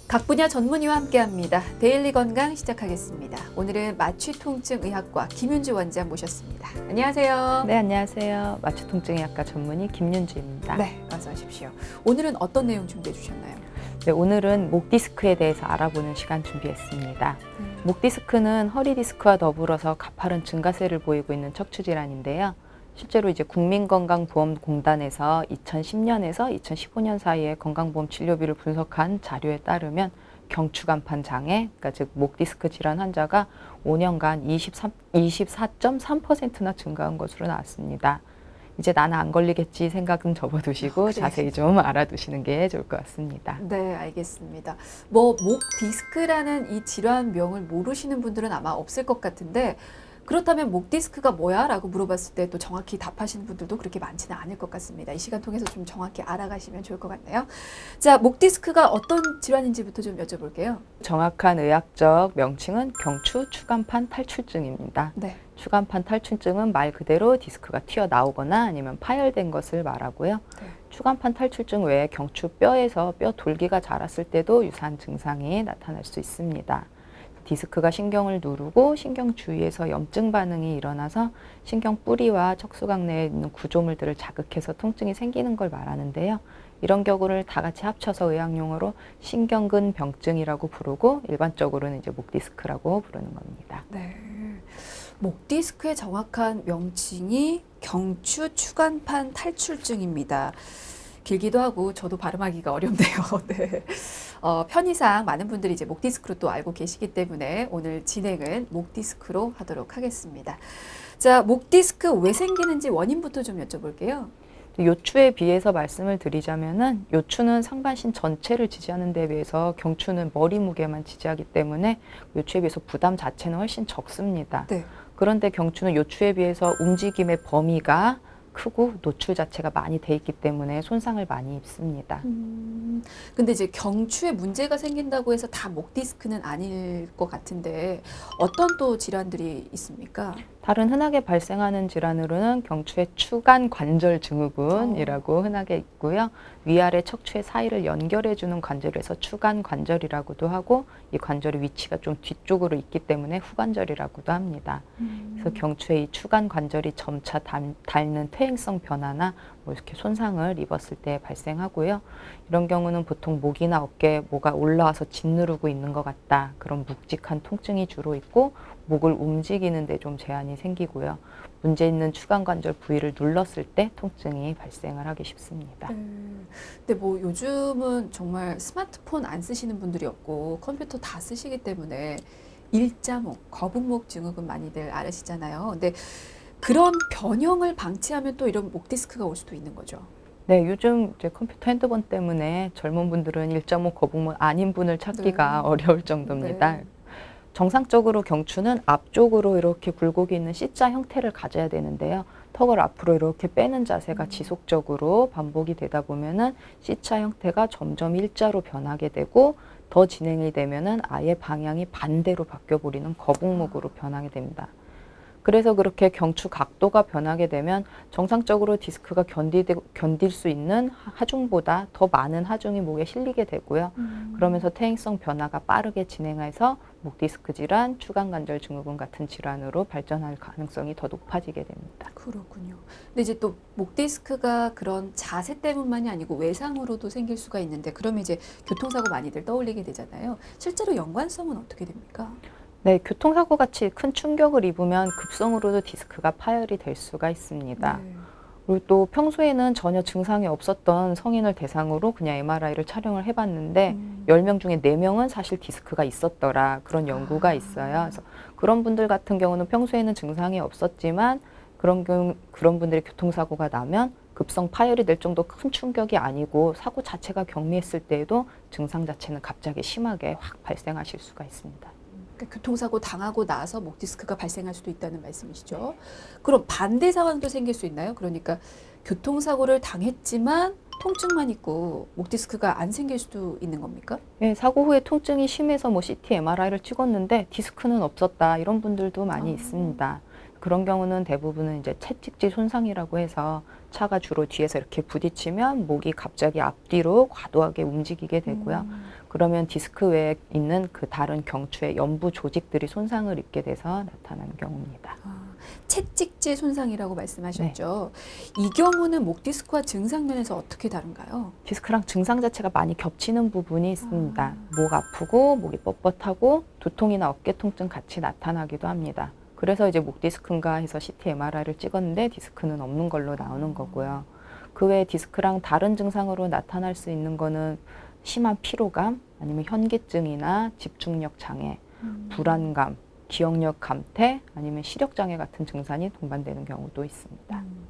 각 분야 전문의와 함께합니다. 데일리 건강 시작하겠습니다. 오늘은 마취통증의학과 김윤주 원장 모셨습니다. 안녕하세요. 네, 안녕하세요. 마취통증의학과 전문의 김윤주입니다. 네, 어서 오십시오. 오늘은 어떤 내용 준비해 주셨나요? 네, 오늘은 목 디스크에 대해서 알아보는 시간 준비했습니다. 목 디스크는 허리 디스크와 더불어서 가파른 증가세를 보이고 있는 척추 질환인데요. 실제로 이제 국민건강보험공단에서 2010년에서 2015년 사이에 건강보험 진료비를 분석한 자료에 따르면 경추간판 장애, 그러니까 즉 목 디스크 질환 환자가 5년간 24.3%나 증가한 것으로 나왔습니다. 이제 나는 안 걸리겠지 생각은 접어두시고 그래. 자세히 좀 알아두시는 게 좋을 것 같습니다. 네, 알겠습니다. 목 디스크라는 이 질환명을 모르시는 분들은 아마 없을 것 같은데 그렇다면 목 디스크가 뭐야? 라고 물어봤을 때 또 정확히 답하시는 분들도 그렇게 많지는 않을 것 같습니다. 이 시간 통해서 좀 정확히 알아가시면 좋을 것 같네요. 자, 목 디스크가 어떤 질환인지부터 좀 여쭤볼게요. 정확한 의학적 명칭은 경추 추간판 탈출증입니다. 네. 추간판 탈출증은 말 그대로 디스크가 튀어나오거나 아니면 파열된 것을 말하고요. 네. 추간판 탈출증 외에 경추뼈에서 뼈 돌기가 자랐을 때도 유사한 증상이 나타날 수 있습니다. 디스크가 신경을 누르고 신경 주위에서 염증 반응이 일어나서 신경 뿌리와 척수각 내에 있는 구조물들을 자극해서 통증이 생기는 걸 말하는데요. 이런 경우를 다 같이 합쳐서 의학용어로 신경근 병증이라고 부르고 일반적으로는 이제 목 디스크라고 부르는 겁니다. 네. 목 디스크의 정확한 명칭이 경추 추간판 탈출증입니다. 길기도 하고 저도 발음하기가 어렵네요. 네. 편의상 많은 분들이 이제 목 디스크로 또 알고 계시기 때문에 오늘 진행은 목 디스크로 하도록 하겠습니다. 자, 목 디스크 왜 생기는지 원인부터 좀 여쭤볼게요. 요추에 비해서 말씀을 드리자면은 요추는 상반신 전체를 지지하는 데 비해서 경추는 머리 무게만 지지하기 때문에 요추에 비해서 부담 자체는 훨씬 적습니다. 네. 그런데 경추는 요추에 비해서 움직임의 범위가 크고 노출 자체가 많이 돼 있기 때문에 손상을 많이 입습니다. 근데 이제 경추에 문제가 생긴다고 해서 다 목 디스크는 아닐 것 같은데 어떤 또 질환들이 있습니까? 다른 흔하게 발생하는 질환으로는 경추의 추간 관절 증후군이라고 흔하게 있고요. 위아래 척추의 사이를 연결해주는 관절에서 추간 관절이라고도 하고 이 관절의 위치가 좀 뒤쪽으로 있기 때문에 후관절이라고도 합니다. 그래서 경추의 이 추간 관절이 점차 닳는 퇴행성 변화나 뭐 이렇게 손상을 입었을 때 발생하고요. 이런 경우는 보통 목이나 어깨에 뭐가 올라와서 짓누르고 있는 것 같다. 그런 묵직한 통증이 주로 있고 목을 움직이는 데 좀 제한이 생기고요. 문제 있는 추간관절 부위를 눌렀을 때 통증이 발생을 하기 쉽습니다. 근데 뭐 요즘은 정말 스마트폰 안 쓰시는 분들이 없고 컴퓨터 다 쓰시기 때문에 일자목, 거북목 증후군 많이들 앓으시잖아요. 근데 그런 변형을 방치하면 또 이런 목 디스크가 올 수도 있는 거죠. 네, 요즘 이제 컴퓨터 핸드폰 때문에 젊은 분들은 일자목, 거북목 아닌 분을 찾기가 네. 어려울 정도입니다. 네. 정상적으로 경추는 앞쪽으로 이렇게 굴곡이 있는 C자 형태를 가져야 되는데요. 턱을 앞으로 이렇게 빼는 자세가 지속적으로 반복이 되다 보면은 C자 형태가 점점 일자로 변하게 되고 더 진행이 되면은 아예 방향이 반대로 바뀌어 버리는 거북목으로 변하게 됩니다. 그래서 그렇게 경추 각도가 변하게 되면 정상적으로 디스크가 견딜 수 있는 하중보다 더 많은 하중이 목에 실리게 되고요. 그러면서 퇴행성 변화가 빠르게 진행해서 목 디스크 질환, 추간관절 증후군 같은 질환으로 발전할 가능성이 더 높아지게 됩니다. 그렇군요. 근데 이제 또 목 디스크가 그런 자세 때문만이 아니고 외상으로도 생길 수가 있는데 그러면 이제 교통사고 많이들 떠올리게 되잖아요. 실제로 연관성은 어떻게 됩니까? 네, 교통사고 같이 큰 충격을 입으면 급성으로도 디스크가 파열이 될 수가 있습니다. 네. 그리고 또 평소에는 전혀 증상이 없었던 성인을 대상으로 그냥 MRI를 촬영을 해봤는데 10명 중에 4명은 사실 디스크가 있었더라 그런 연구가 있어요. 그래서 그런 분들 같은 경우는 평소에는 증상이 없었지만 그런 분들이 교통사고가 나면 급성 파열이 될 정도 큰 충격이 아니고 사고 자체가 경미했을 때에도 증상 자체는 갑자기 심하게 확 발생하실 수가 있습니다. 그러니까 교통사고 당하고 나서 목 디스크가 발생할 수도 있다는 말씀이시죠. 그럼 반대 상황도 생길 수 있나요? 그러니까 교통사고를 당했지만 통증만 있고 목 디스크가 안 생길 수도 있는 겁니까? 네, 사고 후에 통증이 심해서 뭐 CT, MRI를 찍었는데 디스크는 없었다 이런 분들도 많이 있습니다. 그런 경우는 대부분은 이제 채찍질 손상이라고 해서 차가 주로 뒤에서 이렇게 부딪히면 목이 갑자기 앞뒤로 과도하게 움직이게 되고요. 그러면 디스크 외에 있는 그 다른 경추의 연부 조직들이 손상을 입게 돼서 나타나는 경우입니다. 채찍질 손상이라고 말씀하셨죠. 이 경우는 목 디스크와 증상면에서 어떻게 다른가요? 디스크랑 증상 자체가 많이 겹치는 부분이 있습니다. 목 아프고 목이 뻣뻣하고 두통이나 어깨 통증 같이 나타나기도 합니다. 그래서 이제 목 디스크인가 해서 CT, MRI를 찍었는데 디스크는 없는 걸로 나오는 거고요. 그 외에 디스크랑 다른 증상으로 나타날 수 있는 거는 심한 피로감, 아니면 현기증이나 집중력 장애, 불안감, 기억력 감퇴, 아니면 시력 장애 같은 증상이 동반되는 경우도 있습니다.